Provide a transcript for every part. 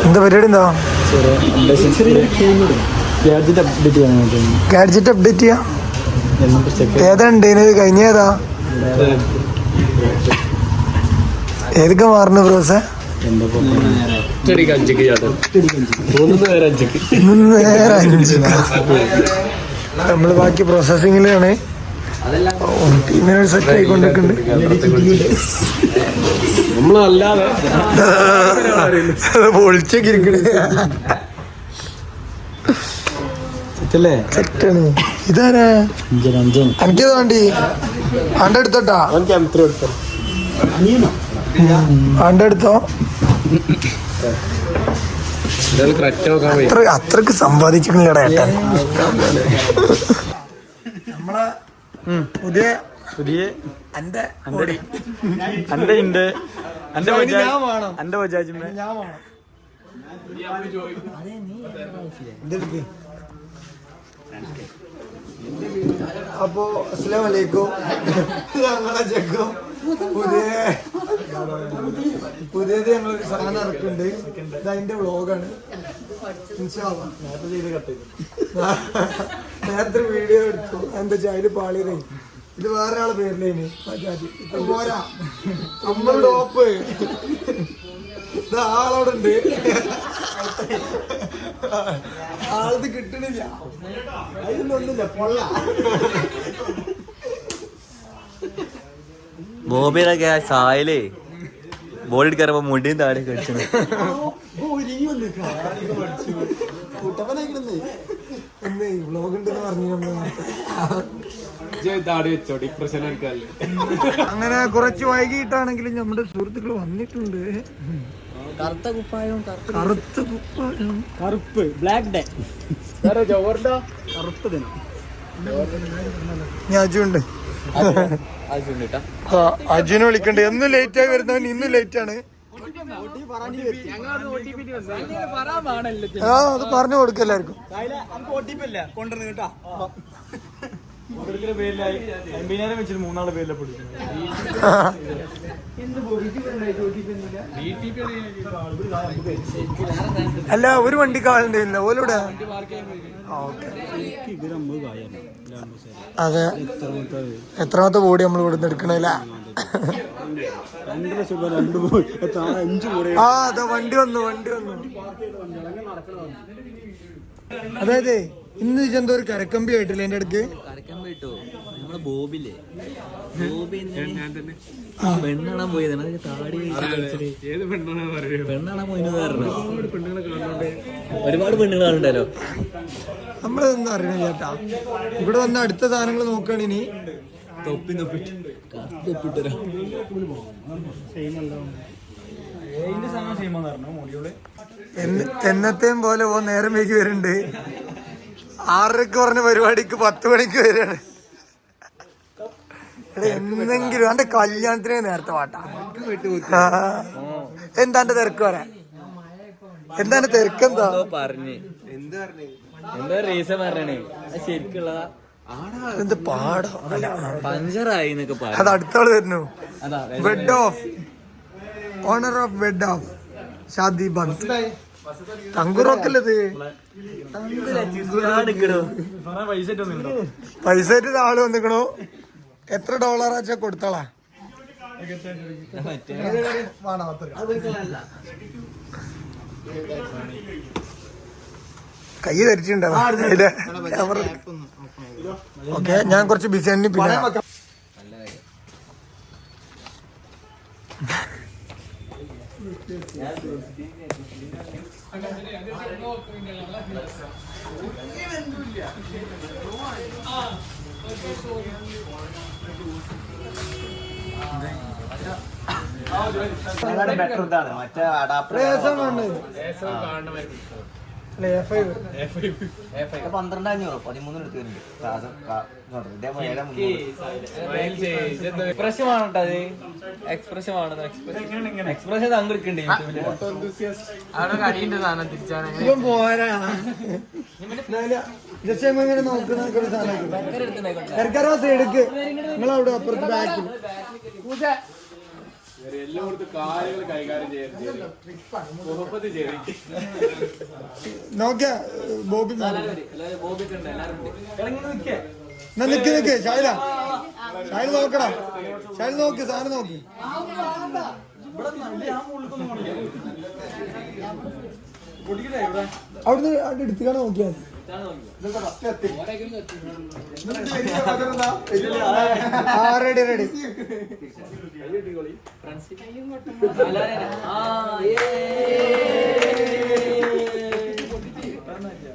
എന്താ പരിപാടി? എന്താ ഗാഡ്ജറ്റ് അപ്ഡേറ്റ് ചെയ്യാ? ഏതാ ഉണ്ടേനത്? കഴിഞ്ഞ ഏതാ? ഏതൊക്കെ മാറണ ബ്രോസേ? നമ്മള് ബാക്കി പ്രോസസിങ്ങിലാണ്. ടീമിനെ സെറ്റ് ആയിക്കൊണ്ടിരിക്കുന്നുണ്ട്. പൊളിച്ചൊക്കെ ഇരിക്കണേ സെറ്റാണ്. ഇതാരാ? എനിക്കത് വേണ്ടി ആണ്ട എടുത്തോട്ടാ. ആണ്ട എടുത്തോ. അത്രക്ക് സമ്പാദിച്ചിട്ടില്ലടാ ഏട്ടൻ. നമ്മളെ പുതിയ അപ്പോ അസ്സലാമു അലൈക്കും. ഞങ്ങളെ ചെക്കും പുതിയത് ഞങ്ങളൊരു സാധനം ഇറക്കുന്നുണ്ട്. ഇതതിന്റെ വ്ളോഗാണ്. നേരത്തെ വീഡിയോ എടുത്തു. എന്താ വെച്ചാൽ അതില് പാളിയതേ. ഇത് വേറൊരാളെ പേരിലേന് പോരാ. നമ്മൾ ടോപ്പ് ഇത് ആളവിടെ ഉണ്ട്. ആളത് കിട്ടണില്ല. അതിനൊന്നുമില്ല പൊള്ള. ബോബിയുടെ സായലേ ബോൾ എടുക്കാറപ്പോ മുടിയും താടി കഴിച്ചു. അങ്ങനെ കുറച്ച് വൈകിട്ടാണെങ്കിലും നമ്മുടെ സുഹൃത്തുക്കൾ വന്നിട്ടുണ്ട്. കറുത്ത കുപ്പായം, കറുപ്പ് ബ്ലാക്ക് ഡേ, കറുത്ത ദിനം. ഞാൻ അജുണ്ട്. അജുനെ വിളിക്കണ്ടേ? എന്നും ലേറ്റ് ആയി വരുന്നവൻ ഇന്നും ലേറ്റ് ആണ്. അത് പറഞ്ഞു കൊടുക്ക എല്ലാവർക്കും. അല്ല ഒരു വണ്ടിക്ക് ആളുണ്ടായില്ല ഓലൂടെ. അതെ, എത്രാമത്തെ ബോഡി നമ്മൾ ഇവിടുന്ന് എടുക്കണില്ല. ആ അതെ, വണ്ടി വന്നു. അതായത് ഇന്ന് എന്തോ ഒരു കരക്കമ്പി ആയിട്ടില്ല എന്റെ അടുക്ക്. ബോബില്ലേ, പെണ്ണാണാൻ പോയതാണ്. പെണ്ണാണാൻ പോയെന്ന് പറഞ്ഞു. ഒരുപാട് പെണ്ണുങ്ങൾ കാണുന്നുണ്ടല്ലോ. നമ്മളതൊന്നും അറിയണം ചേട്ടാ. ഇവിടെ വന്ന അടുത്ത സാധനങ്ങൾ നോക്കുകയാണ്. ഇനി എന്നത്തെയും പോലെ നേരം വൈകി വരുന്നുണ്ട്. 6:30 പറഞ്ഞ പരിപാടിക്ക് 10 മണിക്ക് വരികയാണ്. എന്തെങ്കിലും എന്റെ കല്യാണത്തിന് നേരത്തെ പാട്ടാ. എന്താ എന്റെ തിരക്ക് പറയാൻ? എന്താ എന്റെ തിരക്കെന്താ? എന്ത് പാടോ പഞ്ചറായി. അത് അടുത്താള് വരുന്നു. Bed of owner of bed of ഷാദി ബന്ദ് തങ്കുറൊക്കല്ലത്. പൈസ ആയിട്ട് ആള് വന്നിക്കണു. എത്ര $1 കൊടുത്തോളാ. കൈ ധരിച്ചിട്ടുണ്ടോ? ഓക്കെ, ഞാൻ കുറച്ച് ബിസി ആണ്. പിന്നെ മറ്റേ അഡാപ്റ്റർ 12,500 13 എടുത്ത് എക്സ്പ്രഷൻ ആണോ? എക്സ്പ്രഷൻ ആണെന്ന് എക്സ്പ്രഷൻ തങ്കെടുക്കണ്ടേ? പോരാ ജസ്റ്റ് ഇങ്ങനെ നോക്കുന്ന എടുക്ക്. നിങ്ങളവിടെ അപ്പുറത്ത് ബാക്കിൽ നോക്കിയ ബോബി നിക്ക് ഷായില ഷായിൽ നോക്കണം ഷായിൽ നോക്ക് സാധനം നോക്ക് അവിടുന്ന് അവിടെ എടുത്തുകാണ് നോക്കിയാൽ റെഡി റെഡി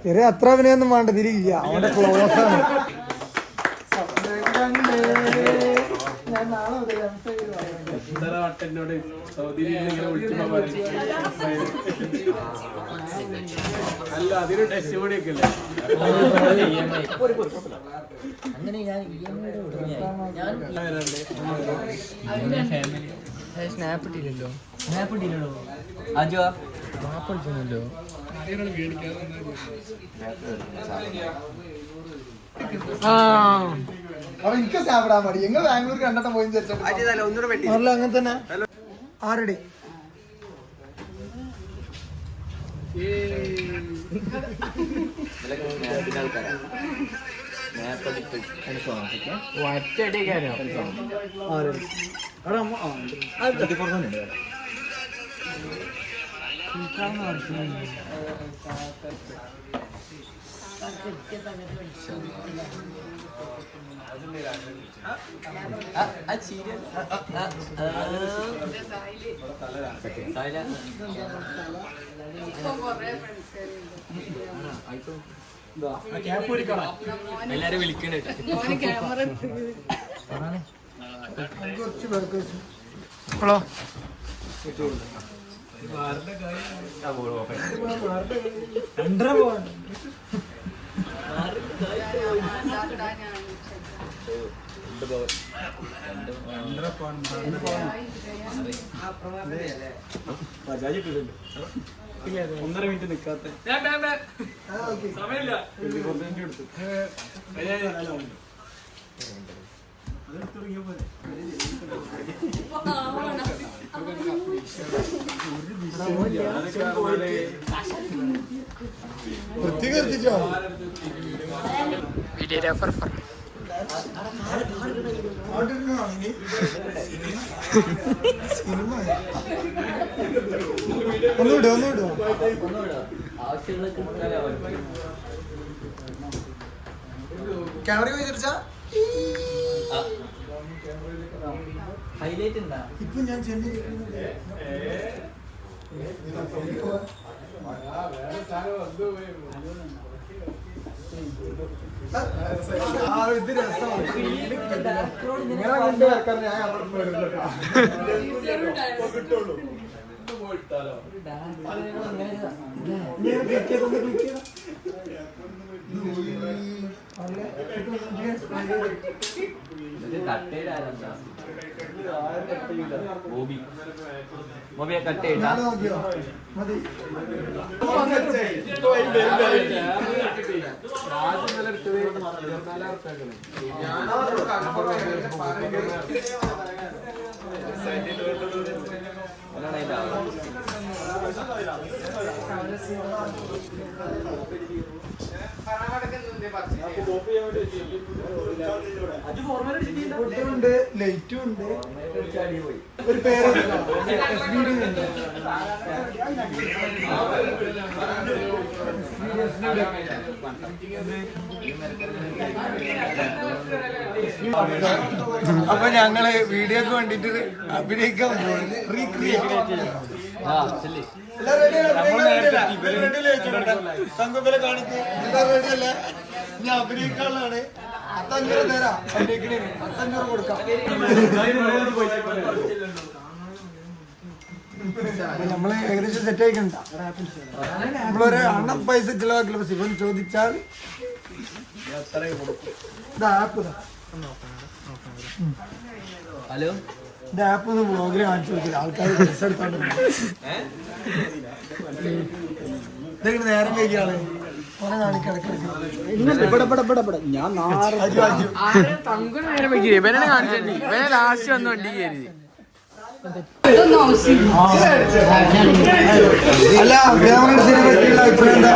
ചെറിയ അത്ര അഭിനയൊന്നും വേണ്ട തിരില്ല അവന്റെ ക്ലോസ് ആണ് അല്ല അതിന് ടെസ്റ്റ് കൂടിയൊക്കെ അങ്ങനെ ഞാൻ സ്നാപ്പ് ഇട്ടില്ലല്ലോ അജോ സ്നാപ്പ് അടിച്ചല്ലോ അപ്പൊ എനിക്ക് സാപ്പിടാൻ മതി എങ്ങൾ ബാംഗ്ലൂർ കണ്ടിട്ട് പോയി അങ്ങനെ തന്നെ ആരുടെ എല്ലാരും വിളിക്കണേ ഹലോ ഒന്നര മിനിറ്റ് നിക്കാത്ത സമയമില്ല വൃത്തികർത്തിച്ചോ വീഡിയോഗ്രാഫർ സിനിമ ഒന്നുവിടോ ക്യാമറ വെച്ചിട്ടാ ഹൈലൈറ്റ് ഉണ്ടാ ഇപ്പൊ ഞാൻ ചെന്നൈ ഇത് രസമാണ് ഇങ്ങനെ കൊണ്ട് വെക്കാൻ ഞാൻ കിട്ടുള്ളൂ ബോബിയെ കട്ട് ചെയ്താ നോക്കിയോ മതി ഉണ്ട് ലൈറ്റും ഉണ്ട് ഒരു പേര് അപ്പൊ ഞങ്ങള് വീഡിയോക്ക് വേണ്ടിട്ട് അഭിനയിക്കാൻ പോകുന്നത് റീക്രിയേറ്റ് സംഘബല കാണിക്ക് എല്ലാവരും റെഡിയല്ല ഞാൻ അഭിനയിക്കാനുള്ളതാണ് 500 തരാം അഭിനയിക്കണേന് 500 കൊടുക്കാം നമ്മള് ഏകദേശം സെറ്റ് ആയിക്കണ്ട നമ്മളൊരു പൈസ ചിലവാക്കില്ല ശിവൻ ചോദിച്ചാൽ ആപ്പ് ഹലോ ഇത് ആപ്പ് ഒന്ന് ബ്ലോഗിൽ കാണിച്ചു കൊടുക്കില്ല ആൾക്കാർ പൈസ എടുത്തോണ്ട് ഇതെങ്ങനെ നേരം കഴിക്കാള് ഞാൻ തങ്കും നേരം വെക്കി ഇവനെ കാണിച്ചു ഇവനെ ലാസ്റ്റ് വന്ന് വണ്ടി കയറി അല്ല ക്യാമറ എടുത്തതിനെ പറ്റിയുള്ള അഭിപ്രായം എന്താ?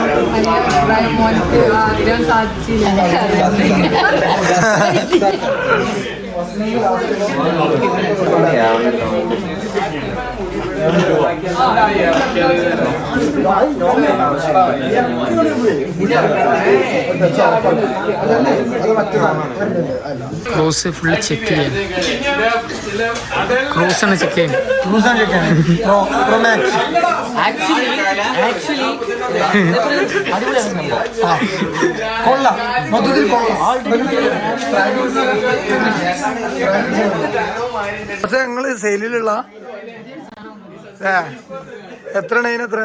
ക്രൂസ് ഫുള്ള് ചെക്ക് ചെയ്യാൻ ക്രൂസാണ് ചെക്ക് ചെയ്യാൻ കൊള്ളാം മൊത്തത്തിൽ കൊള്ളാം. പക്ഷെ ഞങ്ങള് സെയിലുള്ള എത്ര അതിനെത്ര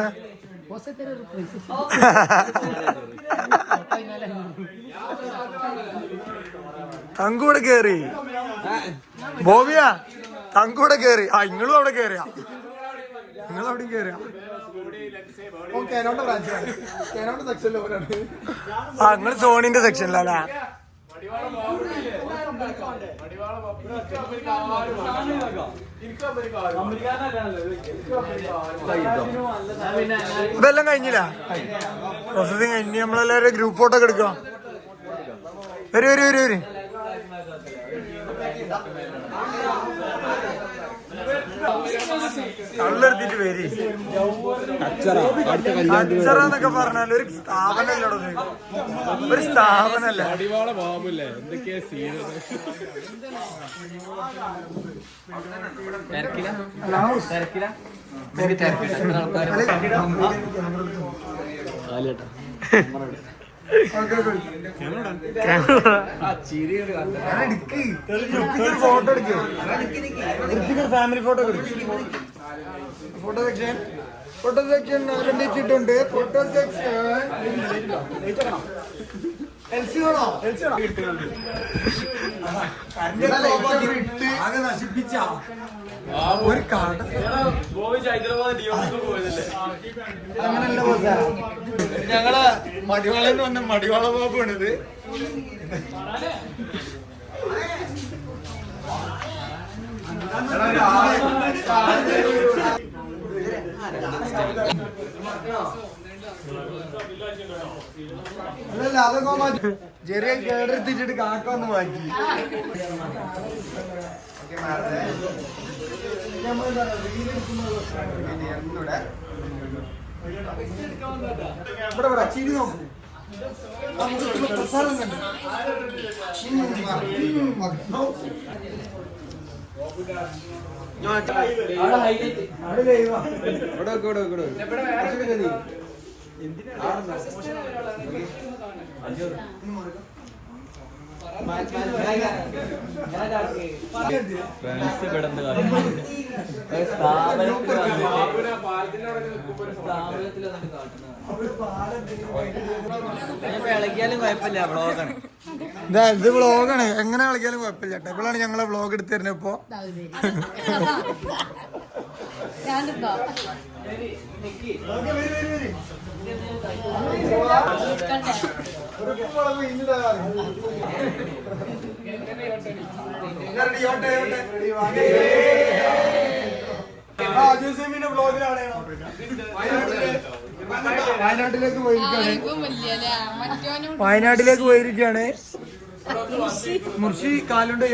തങ്കൂടെ കേറി ബോബിയാ തങ്കൂടെ കേറി. ആ ഇങ്ങളും അവിടെ കേറിയാ നിങ്ങളവിടെ കേറിയാ ആ നിങ്ങൾ സോണിന്റെ സെക്ഷനിലല്ലേ? ഇതെല്ലാം കഴിഞ്ഞില്ല പ്രോസസിങ് കഴിഞ്ഞ് നമ്മളെല്ലാവരും ഗ്രൂപ്പ് ഫോട്ടോ ഒക്കെ എടുക്കാം. വരും കള്ളെടുത്തിട്ട് വരി. കച്ചറന്നൊക്കെ പറഞ്ഞാൽ ഒരു സ്ഥാപനമല്ലോ, ഒരു സ്ഥാപനല്ല. ഫോട്ടോ എടുക്കും, ഫാമിലി ഫോട്ടോ ഫോട്ടോ സെക്ഷൻ വെച്ചിട്ടുണ്ട്. ഫോട്ടോ സെക്ഷൻ ആകെ നശിപ്പിച്ച ഒരു കാട്. അങ്ങനല്ല ഞങ്ങള് മടിവാളന്ന് വന്ന മടിവാള ബാബുവാണിത്. അല്ലല്ല അതൊക്കെ ചെറിയ കേടെടുത്തിട്ട് കാക്കൊന്ന് മാറ്റി. ഇവിടെ ചിരി നോക്കും. ഇത് വ്ളോഗാണ്, എങ്ങനെ കളിക്കാലും കുഴപ്പമില്ല കേട്ടോ. ഇപ്പോഴാണ് ഞങ്ങളെ വ്ളോഗ് എടുത്ത് തരുന്നത്. ഇപ്പൊ വയനാട്ടിലേക്ക് പോയിരിക്കാണ്. മുർഷി കാലുണ്ട്.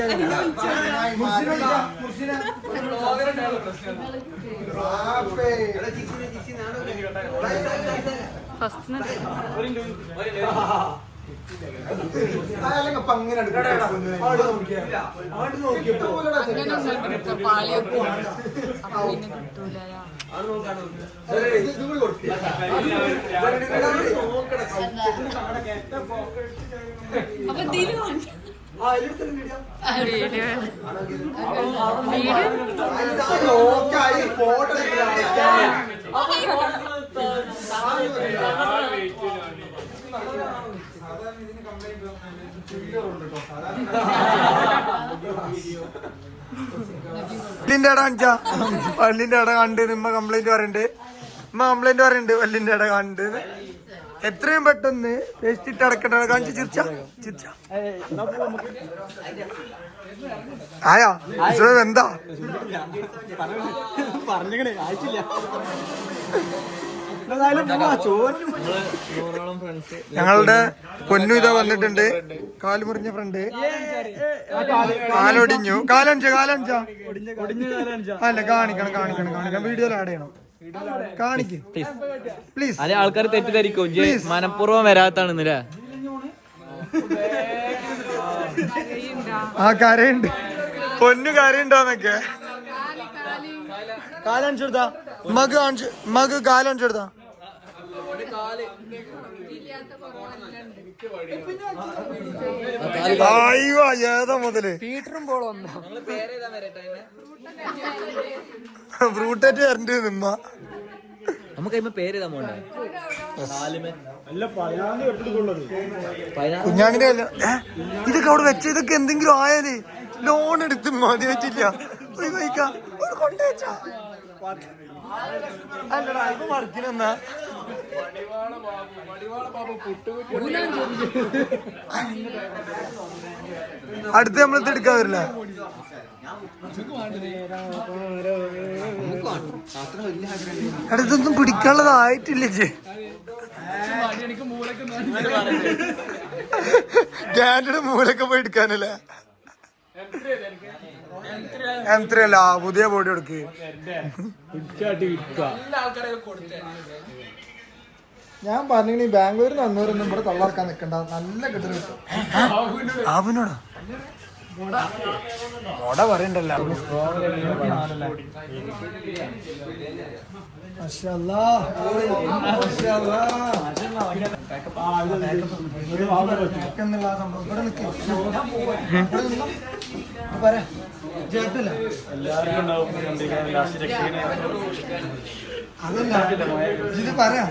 പല്ലിന്റെ ഇട കാണിച്ചാ പല്ലിന്റെ ഇട കണ്ട് നിമ്മ കംപ്ലൈന്റ് പറയണ്ട്. വല്ലിന്റെ ഇട കണ്ട് എത്രയും പെട്ടെന്ന് പേസ്റ്റ് ഇട്ട് അടക്കട്ടെ. കാണിച്ച് ചിരിച്ച ചിരിച്ച ആയാ എന്താ പറഞ്ഞേ ആയിട്ടില്ല. ഞങ്ങളുടെ പൊന്നു ഇതാ വന്നിട്ടുണ്ട്. കാല് മുറിഞ്ഞ ഫ്രണ്ട്, കാലൊടിഞ്ഞു. കാലഞ്ച അല്ല കാണിക്കണം വീഡിയോയിൽ ആഡ് ചെയ്യണം. കാണിക്ക് പ്ലീസ്. അല്ലെ ആൾക്കാർ തെറ്റിദ്ധരിക്കും മനഃപൂർവ്വം വരാത്താണെന്നില്ലേ. ആ കരയുണ്ട്, പൊന്നു കരയുണ്ടോന്നൊക്കെ. കാലഞ്ചെടുത്താ മഗ് കാലഞ്ചെടുത്താ. അയ്യോ ഏതാ മുതല് ഫ്രൂട്ടേറ്റ് വരണ്ട് നിമ്മ. നമുക്ക് പേര് കുഞ്ഞാണിന്റെ അല്ല ഇതൊക്കെ അവിടെ വെച്ച. ഇതൊക്കെ എന്തെങ്കിലും ആയാല് ലോൺ എടുത്ത് മതി വെച്ചില്ല. കൊണ്ടുവച്ചാ അല്ലടാ ഇത് മറക്കിനെന്നാ. അടുത്ത് നമ്മളിത് എടുക്കാൻ വരില്ല. അടുത്തൊന്നും പിടിക്കാനുള്ളതായിട്ടില്ല. ക്യാൻഡിഡ് മൂലൊക്കെ പോയി എടുക്കാനല്ലേ. എത്രയല്ല പുതിയ ബോഡി എടുക്ക്. ഞാൻ പറഞ്ഞു ബാംഗ്ലൂരിൽ വന്നവരൊന്നും ഇവിടെ തള്ളാർക്കാൻ നിൽക്കണ്ട. നല്ല കിട്ടൽ കിട്ടും. ആബിനോടാ മോട പറയണ്ടല്ലോ. അതല്ല ഇത് പറയാം.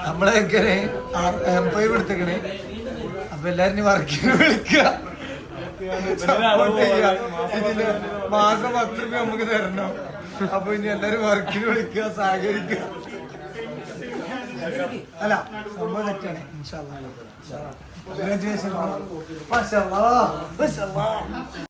നമ്മളെ ചെക്കനെ M5 എടുത്തേക്കണേ. അപ്പൊ എല്ലാരും വർക്കിന് വിളിക്കുക. ഇതില് മാസം 10 രൂപ നമുക്ക് തരണം. അപ്പൊ ഇനി എല്ലാരും വർക്കിന് വിളിക്കുക, സഹകരിക്കുക. അല്ല സംഭവം തെറ്റാണ്. ഇൻഷാ അല്ലാഹ്.